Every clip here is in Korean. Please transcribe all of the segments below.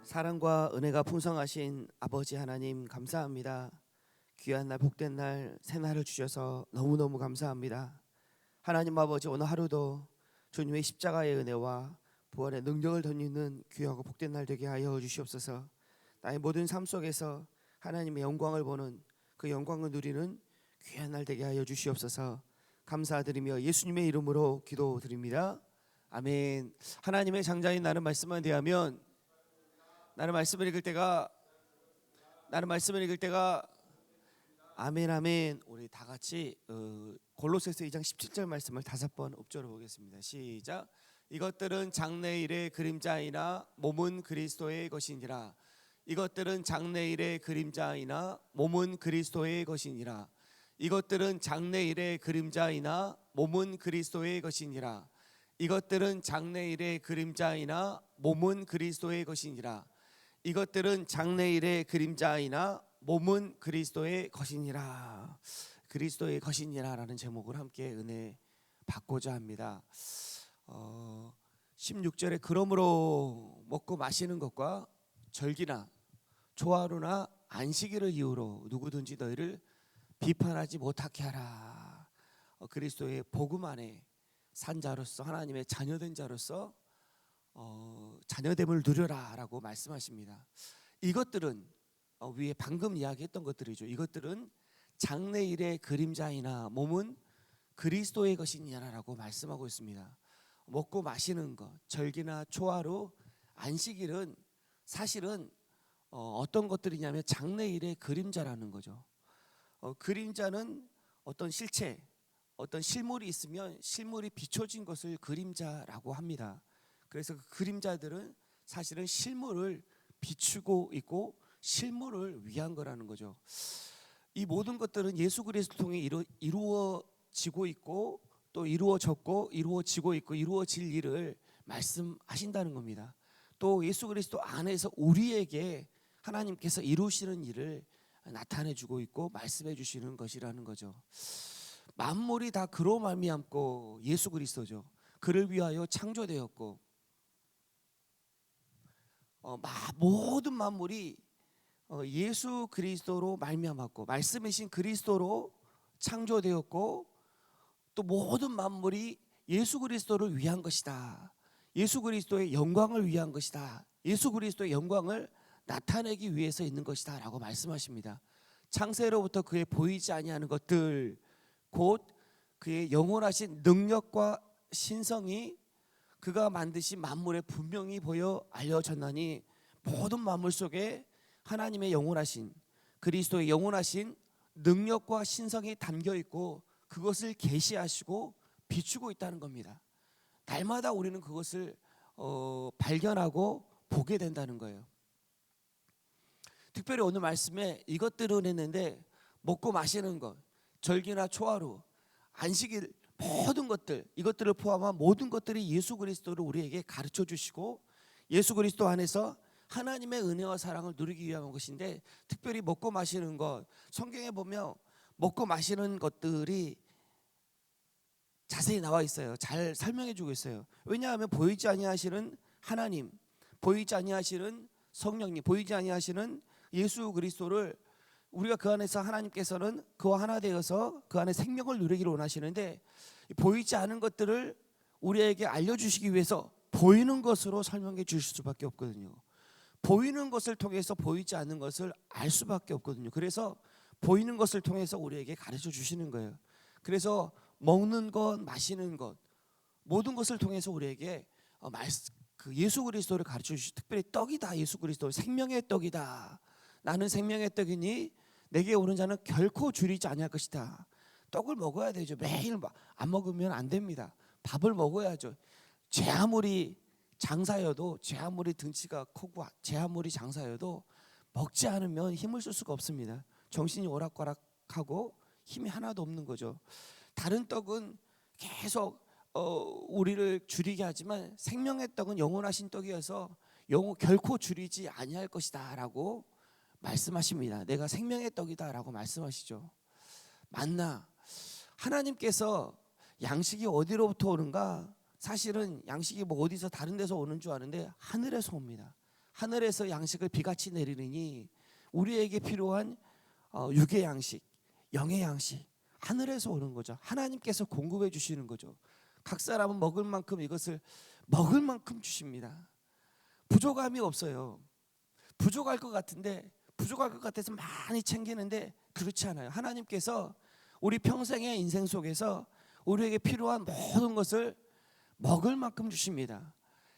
사랑과 은혜가 풍성하신 아버지 하나님 감사합니다. 귀한 날 복된 날 새날을 주셔서 너무너무 감사합니다. 하나님 아버지, 오늘 하루도 주님의 십자가의 은혜와 부활의 능력을 덧입는 귀하고 복된 날 되게 하여 주시옵소서. 나의 모든 삶 속에서 하나님의 영광을 보는 그 영광을 누리는 귀한 날 되게 하여 주시옵소서. 감사드리며 예수님의 이름으로 기도드립니다. 아멘. 하나님의 장자인 나는 말씀만 대하면 나는 말씀을 읽을 때가 아멘 아멘. 우리 다 같이 골로새서 2장 17절 말씀을 5번 읊조려 보겠습니다. 시작. 이것들은 장래일의 그림자이나 몸은 그리스도의 것이니라. 이것들은 장래일의 그림자이나 몸은 그리스도의 것이니라. 이것들은 장래일의 그림자이나 몸은 그리스도의 것이니라. 이것들은 장래일의 그림자이나 몸은 그리스도의 것이니라. 이것들은 장래일의 그림자이나 몸은 그리스도의 것이니라. 그리스도의 것이니라라는 제목을 함께 은혜 받고자 합니다. 16절에 그러므로 먹고 마시는 것과 절기나 초하루나 안식일을 이유로 누구든지 너희를 비판하지 못하게 하라. 그리스도의 복음 안에 산 자로서, 하나님의 자녀된 자로서 자녀됨을 누려라라고 말씀하십니다. 이것들은 위에 방금 이야기했던 것들이죠. 이것들은 장래일의 그림자이나 몸은 그리스도의 것이니라라고 말씀하고 있습니다. 먹고 마시는 것, 절기나 초하루, 안식일은 사실은 어떤 것들이냐면 장래일의 그림자라는 거죠. 그림자는 어떤 실체, 어떤 실물이 있으면 실물이 비춰진 것을 그림자라고 합니다. 그래서 그 그림자들은 사실은 실물을 비추고 있고 실물을 위한 거라는 거죠. 이 모든 것들은 예수 그리스도를 통해 이루어지고 있고 또 이루어졌고 이루어지고 있고 이루어질 일을 말씀하신다는 겁니다. 또 예수 그리스도 안에서 우리에게 하나님께서 이루시는 일을 나타내 주고 있고 말씀해 주시는 것이라는 거죠. 만물이 다 그로 말미암고 예수 그리스도죠. 그를 위하여 창조되었고 모든 만물이 예수 그리스도로 말미암았고 말씀이신 그리스도로 창조되었고 또 모든 만물이 예수 그리스도를 위한 것이다. 예수 그리스도의 영광을 위한 것이다. 예수 그리스도의 영광을 나타내기 위해서 있는 것이다 라고 말씀하십니다. 창세로부터 그의 보이지 아니하는 것들 곧 그의 영원하신 능력과 신성이 그가 만드신 만물에 분명히 보여 알려졌나니 모든 만물 속에 하나님의 영원하신 그리스도의 영원하신 능력과 신성이 담겨 있고 그것을 계시하시고 비추고 있다는 겁니다. 날마다 우리는 그것을 발견하고 보게 된다는 거예요. 특별히 오늘 말씀에 이것들은 했는데 먹고 마시는 것, 절기나 초하루, 안식일 모든 것들, 이것들을 포함한 모든 것들이 예수 그리스도를 우리에게 가르쳐 주시고 예수 그리스도 안에서 하나님의 은혜와 사랑을 누리기 위한 것인데 특별히 먹고 마시는 것, 성경에 보면 먹고 마시는 것들이 자세히 나와 있어요. 잘 설명해 주고 있어요. 왜냐하면 보이지 아니하시는 하나님, 보이지 아니하시는 성령님, 보이지 아니하시는 예수 그리스도를 우리가 그 안에서 하나님께서는 그와 하나 되어서 그 안에 생명을 누리기를 원하시는데 보이지 않은 것들을 우리에게 알려주시기 위해서 보이는 것으로 설명해 주실 수밖에 없거든요. 보이는 것을 통해서 보이지 않는 것을 알 수밖에 없거든요. 그래서 보이는 것을 통해서 우리에게 가르쳐 주시는 거예요. 그래서 먹는 것, 마시는 것 모든 것을 통해서 우리에게 예수 그리스도를 가르쳐 주시고 특별히 떡이다. 예수 그리스도 생명의 떡이다. 나는 생명의 떡이니 내게 오는 자는 결코 줄이지 아니할 것이다. 떡을 먹어야 되죠. 매일 안 먹으면 안 됩니다. 밥을 먹어야죠. 제 아무리 장사여도 제 아무리 등치가 크고 제 아무리 장사여도 먹지 않으면 힘을 쓸 수가 없습니다. 정신이 오락가락하고 힘이 하나도 없는 거죠. 다른 떡은 계속 우리를 줄이게 하지만 생명의 떡은 영원하신 떡이어서 결코 줄이지 아니할 것이다 라고 말씀하십니다. 내가 생명의 떡이다 라고 말씀하시죠. 만나 하나님께서 양식이 어디로부터 오는가? 사실은 양식이 뭐 어디서 다른 데서 오는 줄 아는데 하늘에서 옵니다. 하늘에서 양식을 비같이 내리느니 우리에게 필요한 육의 양식, 영의 양식 하늘에서 오는 거죠. 하나님께서 공급해 주시는 거죠. 각 사람은 먹을 만큼 이것을 먹을 만큼 주십니다. 부족함이 없어요. 부족할 것 같아서 많이 챙기는데 그렇지 않아요. 하나님께서 우리 평생의 인생 속에서 우리에게 필요한 모든 것을 먹을 만큼 주십니다.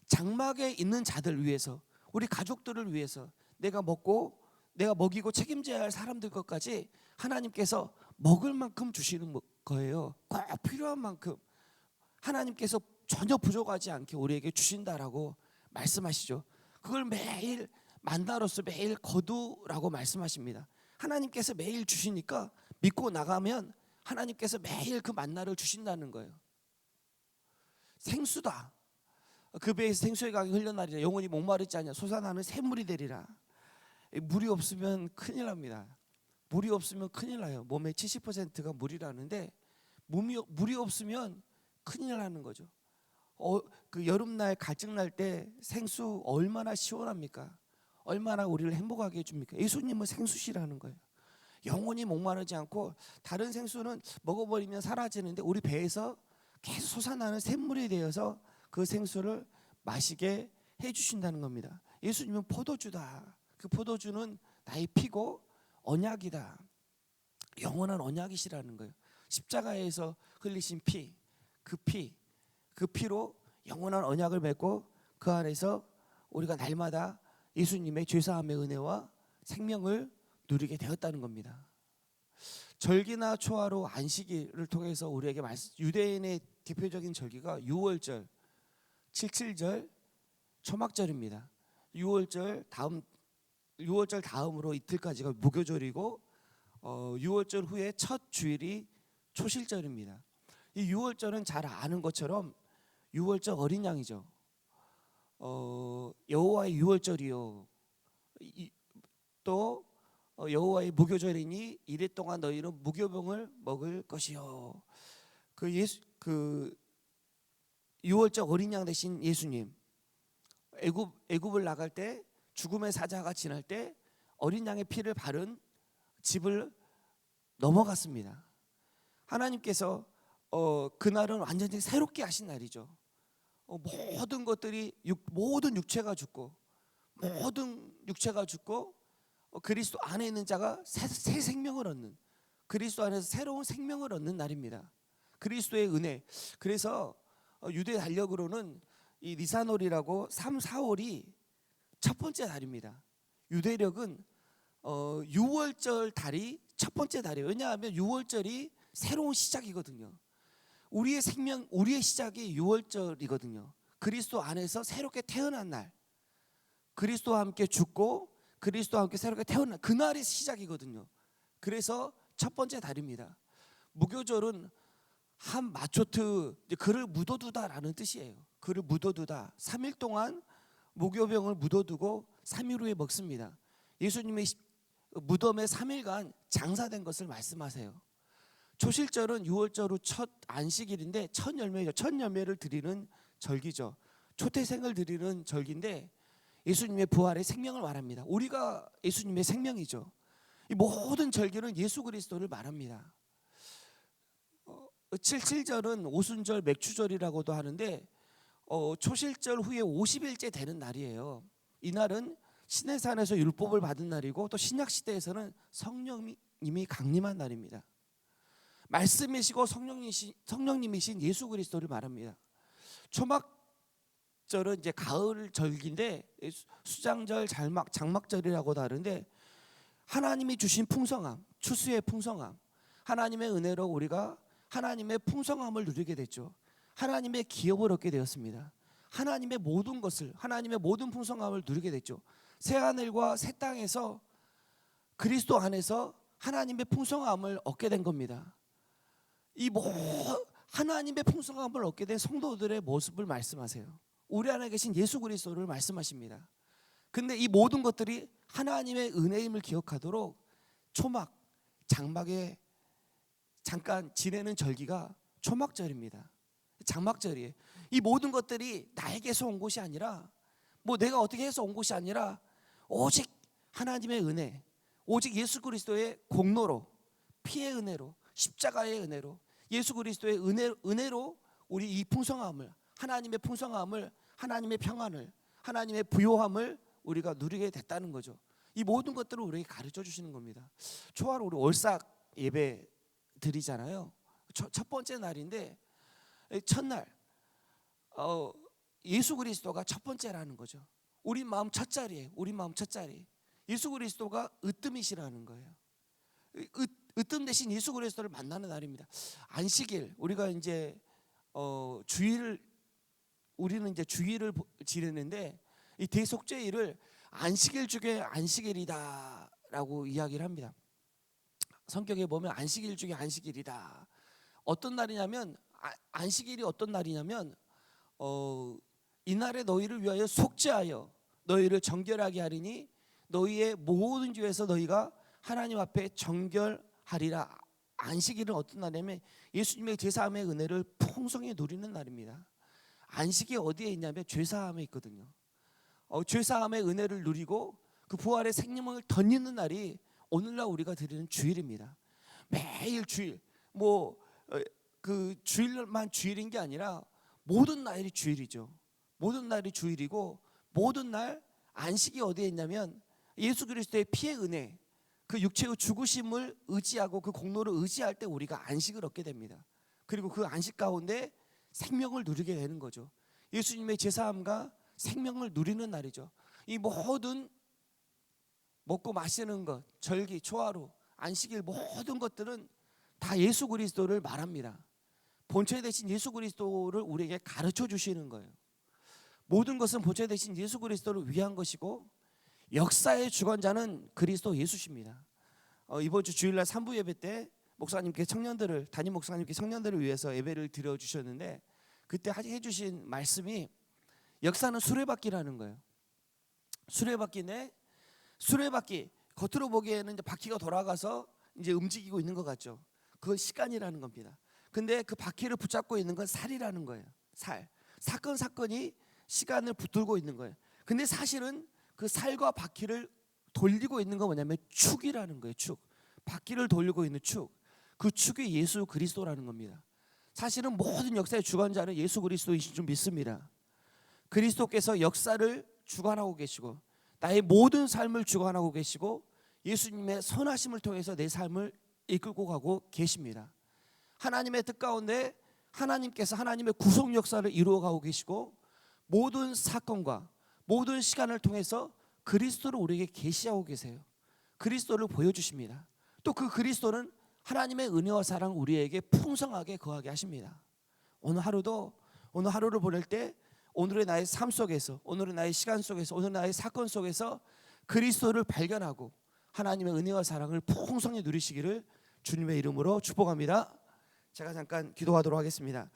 장막에 있는 자들 위해서, 우리 가족들을 위해서, 내가 먹이고 책임져야 할 사람들 것까지 하나님께서 먹을 만큼 주시는 거예요. 꼭 필요한 만큼 하나님께서 전혀 부족하지 않게 우리에게 주신다라고 말씀하시죠. 그걸 매일 만나로서 매일 거두라고 말씀하십니다. 하나님께서 매일 주시니까 믿고 나가면 하나님께서 매일 그 만나를 주신다는 거예요. 생수다. 그 배에서 생수의 강이 흘러나리라. 영원히 목마르지 않냐. 솟아나는 샘물이 되리라. 물이 없으면 큰일 납니다. 물이 없으면 큰일 나요. 몸의 70%가 물이라는데 물이 없으면 큰일 나는 거죠. 그 여름날 갈증날 때 생수 얼마나 시원합니까? 얼마나 우리를 행복하게 해줍니까? 예수님은 생수시라는 거예요. 영원히 목마르지 않고 다른 생수는 먹어버리면 사라지는데 우리 배에서 계속 솟아나는 샘물이 되어서 그 생수를 마시게 해주신다는 겁니다. 예수님은 포도주다. 그 포도주는 나의 피고 언약이다. 영원한 언약이시라는 거예요. 십자가에서 흘리신 피, 그 피로 영원한 언약을 맺고 그 안에서 우리가 날마다 예수님의 죄사함의 은혜와 생명을 누리게 되었다는 겁니다. 절기나 초하루 안식일을 통해서 우리에게 유대인의 대표적인 절기가 유월절, 칠칠절, 초막절입니다. 유월절 다음으로 이틀까지가 무교절이고 6월절 후에 첫 주일이 초실절입니다. 이 6월절은 잘 아는 것처럼 6월절 어린 양이죠. 여호와의 6월절이요. 또 여호와의 무교절이니 이래 동안 너희는 무교병을 먹을 것이요. 그 6월절 어린 양 대신 예수님 애굽을 나갈 때 죽음의 사자가 지날 때 어린 양의 피를 바른 집을 넘어갔습니다. 하나님께서 그날은 완전히 새롭게 하신 날이죠. 모든 것들이 모든 육체가 죽고 그리스도 안에 있는 자가 새 생명을 얻는, 그리스도 안에서 새로운 생명을 얻는 날입니다. 그리스도의 은혜. 그래서 유대 달력으로는 이 니산월이라고 3, 4월이 첫 번째 달입니다. 유대력은 6월절 달이 첫 번째 달이에요. 왜냐하면 6월절이 새로운 시작이거든요. 우리의 생명, 우리의 시작이 6월절이거든요. 그리스도 안에서 새롭게 태어난 날, 그리스도와 함께 죽고 그리스도와 함께 새롭게 태어난 그날이 시작이거든요. 그래서 첫 번째 달입니다. 무교절은 한 마초트, 그를 묻어두다라는 뜻이에요. 그를 묻어두다. 3일 동안 무교병을 묻어두고 3일 후에 먹습니다. 예수님의 무덤에 3일간 장사된 것을 말씀하세요. 초실절은 6월절 후 첫 안식일인데 첫 열매죠. 첫 열매를 드리는 절기죠. 초태생을 드리는 절기인데 예수님의 부활의 생명을 말합니다. 우리가 예수님의 생명이죠. 이 모든 절기는 예수 그리스도를 말합니다. 77절은 오순절 맥추절이라고도 하는데 초실절 후에 50일째 되는 날이에요. 이날은 시내산에서 율법을 받은 날이고 또 신약시대에서는 성령님이 강림한 날입니다. 말씀이시고 성령님이신 예수 그리스도를 말합니다. 초막절은 이제 가을 절기인데 수장절, 장막절이라고도 하는데 하나님이 주신 풍성함, 추수의 풍성함, 하나님의 은혜로 우리가 하나님의 풍성함을 누리게 됐죠. 하나님의 기업을 얻게 되었습니다. 하나님의 모든 것을, 하나님의 모든 풍성함을 누리게 됐죠. 새 하늘과 새 땅에서 그리스도 안에서 하나님의 풍성함을 얻게 된 겁니다. 이 하나님의 풍성함을 얻게 된 성도들의 모습을 말씀하세요. 우리 안에 계신 예수 그리스도를 말씀하십니다. 근데 이 모든 것들이 하나님의 은혜임을 기억하도록 초막, 장막에 잠깐 지내는 절기가 초막절입니다. 장막절이에요. 이 모든 것들이 나에게서 온 것이 아니라 뭐 내가 어떻게 해서 온 것이 아니라 오직 하나님의 은혜, 오직 예수 그리스도의 공로로, 피의 은혜로, 십자가의 은혜로, 예수 그리스도의 은혜로 우리 이 풍성함을, 하나님의 풍성함을, 하나님의 평안을, 하나님의 부요함을 우리가 누리게 됐다는 거죠. 이 모든 것들을 우리에게 가르쳐 주시는 겁니다. 초하루 우리 월삭 예배 드리잖아요. 첫 번째 날인데 첫날 예수 그리스도가 첫 번째라는 거죠. 우리 마음 첫 자리에, 우리 마음 첫 자리. 예수 그리스도가 으뜸이시라는 거예요. 으뜸 대신 예수 그리스도를 만나는 날입니다. 안식일, 우리가 이제 주일을, 우리는 이제 주일을 지내는데 이 대속죄일을 안식일 중에 안식일이다라고 이야기를 합니다. 성경에 보면 안식일 중에 안식일이다. 어떤 날이냐면 안식일이 어떤 날이냐면 이날에 너희를 위하여 속죄하여 너희를 정결하게 하리니 너희의 모든 죄에서 너희가 하나님 앞에 정결하리라. 안식일은 어떤 날이냐면 예수님의 제사함의 은혜를 풍성히 누리는 날입니다. 안식이 어디에 있냐면 죄사함에 있거든요. 죄사함의 은혜를 누리고 그 부활의 생명을 덧입는 날이 오늘날 우리가 드리는 주일입니다. 매일 주일, 그 주일만 주일인 게 아니라 모든 날이 주일이죠. 모든 날이 주일이고 모든 날 안식이 어디에 있냐면 예수 그리스도의 피의 은혜, 그 육체의 죽으심을 의지하고 그 공로를 의지할 때 우리가 안식을 얻게 됩니다. 그리고 그 안식 가운데 생명을 누리게 되는 거죠. 예수님의 제사함과 생명을 누리는 날이죠. 이 모든 먹고 마시는 것, 절기, 초하루, 안식일 모든 것들은 다 예수 그리스도를 말합니다. 본체 대신 예수 그리스도를 우리에게 가르쳐 주시는 거예요. 모든 것은 본체 대신 예수 그리스도를 위한 것이고 역사의 주관자는 그리스도 예수십니다. 이번 주 주일날 3부 예배 때 목사님께 청년들을, 담임 목사님께 청년들을 위해서 예배를 드려 주셨는데 그때 해주신 말씀이 역사는 수레바퀴라는 거예요. 수레바퀴인데 수레바퀴 겉으로 보기에는 이제 바퀴가 돌아가서 이제 움직이고 있는 것 같죠. 그건 시간이라는 겁니다. 근데 그 바퀴를 붙잡고 있는 건 살이라는 거예요. 살. 사건이 시간을 붙들고 있는 거예요. 근데 사실은 그 살과 바퀴를 돌리고 있는 건 뭐냐면 축이라는 거예요. 축. 바퀴를 돌리고 있는 축. 그 축이 예수 그리스도라는 겁니다. 사실은 모든 역사의 주관자는 예수 그리스도이신 줄 믿습니다. 그리스도께서 역사를 주관하고 계시고 나의 모든 삶을 주관하고 계시고 예수님의 선하심을 통해서 내 삶을 이끌고 가고 계십니다. 하나님의 뜻 가운데 하나님께서 하나님의 구속 역사를 이루어가고 계시고 모든 사건과 모든 시간을 통해서 그리스도를 우리에게 계시하고 계세요. 그리스도를 보여주십니다. 또 그 그리스도는 하나님의 은혜와 사랑 우리에게 풍성하게 거하게 하십니다. 오늘 하루를 보낼 때 오늘의 나의 삶 속에서, 오늘의 나의 시간 속에서, 오늘 나의 사건 속에서 그리스도를 발견하고 하나님의 은혜와 사랑을 풍성히 누리시기를 주님의 이름으로 축복합니다. 제가 잠깐 기도하도록 하겠습니다.